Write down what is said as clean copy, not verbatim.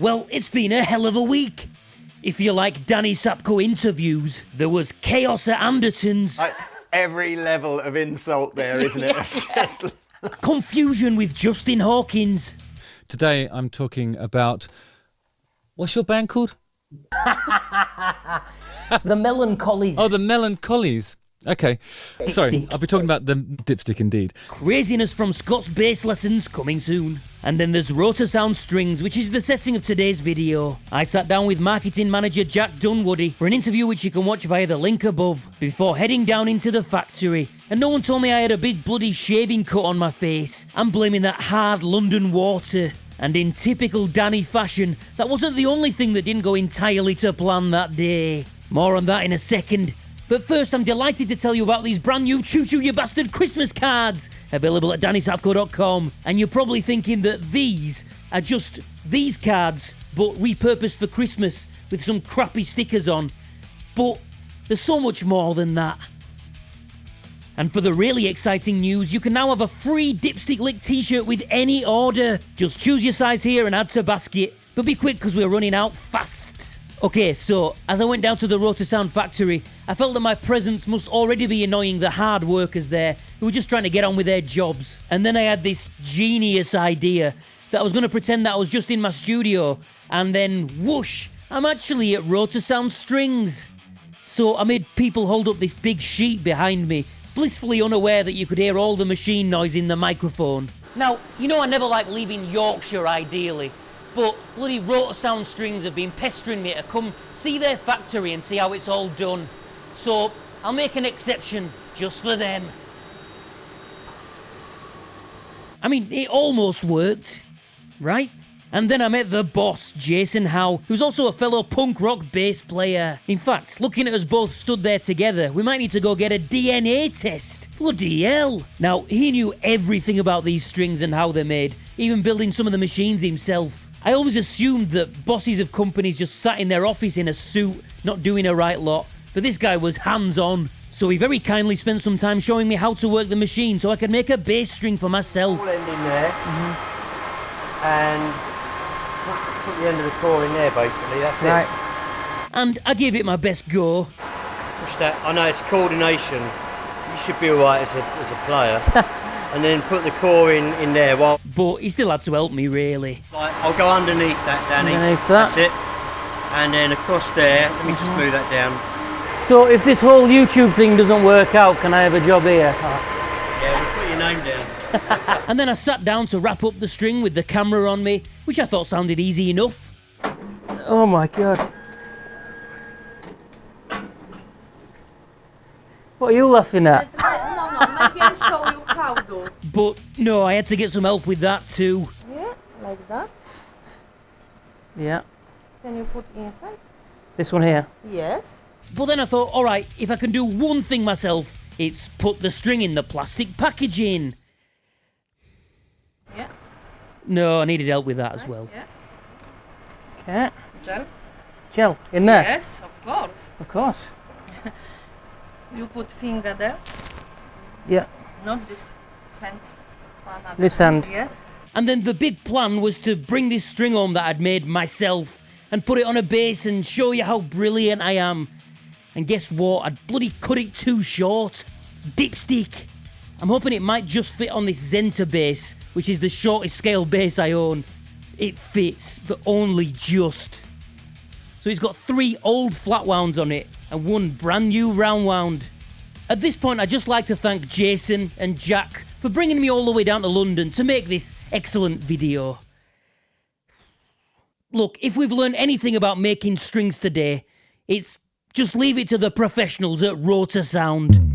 Well, it's been a hell of a week. If you like Danny Sapko interviews, there was chaos at Anderton's. Every level of insult there, isn't it? Just... Confusion with Justin Hawkins. Today I'm talking about... What's your band called? The Melancholies. Oh, the Melancholies. Okay. Sorry, I'll be talking about the Dipstick indeed. Craziness from Scott's bass lessons coming soon. And then there's Rotosound strings, which is the setting of today's video. I sat down with marketing manager Jack Dunwoody for an interview which you can watch via the link above, before heading down into the factory. And no one told me I had a big bloody shaving cut on my face. I'm blaming that hard London water. And in typical Danny fashion, that wasn't the only thing that didn't go entirely to plan that day. More on that in a second. But first, I'm delighted to tell you about these brand new Choo Choo You Bastard Christmas cards, available at DannySapko.com. And you're probably thinking that these are just these cards, but repurposed for Christmas with some crappy stickers on. But there's so much more than that. And for the really exciting news, you can now have a free Dipstick Lick t-shirt with any order. Just choose your size here and add to basket. But be quick because we're running out fast. Okay, so as I went down to the Rotosound factory, I felt that my presence must already be annoying the hard workers there who were just trying to get on with their jobs. And then I had this genius idea that I was going to pretend that I was just in my studio, and then whoosh, I'm actually at Rotosound strings. So I made people hold up this big sheet behind me, blissfully unaware that you could hear all the machine noise in the microphone. Now, you know I never like leaving Yorkshire ideally, but bloody Rotosound strings have been pestering me to come see their factory and see how it's all done. So I'll make an exception just for them. I mean, it almost worked, right? And then I met the boss, Jason Howe, who's also a fellow punk rock bass player. In fact, looking at us both stood there together, we might need to go get a DNA test. Bloody hell. Now, he knew everything about these strings and how they're made, even building some of the machines himself. I always assumed that bosses of companies just sat in their office in a suit, not doing a right lot, but this guy was hands-on. So he very kindly spent some time showing me how to work the machine so I could make a bass string for myself. End in there, and put the end of the core in there basically, that's right. It. And I gave it my best go. Push that, I know it's coordination, you should be alright as a player. And then put the core in there while... But he still had to help me, really. Like, I'll go underneath that, Danny. Underneath that. That's it. And then across there, let me just move that down. So if this whole YouTube thing doesn't work out, can I have a job here? Yeah, we'll put your name down. And then I sat down to wrap up the string with the camera on me, which I thought sounded easy enough. Oh my God. What are you laughing at? No, maybe I'll show you how to. But no, I had to get some help with that too. Yeah, like that. Yeah. Can you put inside? This one here? Yes. But then I thought, alright, if I can do one thing myself, it's put the string in the plastic packaging. Yeah. No, I needed help with that as well. Yeah. Okay. Gel? Gel in there? Yes, of course. Of course. You put finger there, Yeah. not this hands. This hand. Yeah. And then the big plan was to bring this string home that I'd made myself and put it on a bass and show you how brilliant I am. And guess what? I'd bloody cut it too short. Dipstick. I'm hoping it might just fit on this Zenta bass, which is the shortest scale bass I own. It fits, but only just. So it's got 3 old flat wounds on it and 1 brand new round wound. At this point, I'd just like to thank Jason and Jack for bringing me all the way down to London to make this excellent video. Look, if we've learned anything about making strings today, it's just leave it to the professionals at Rotosound.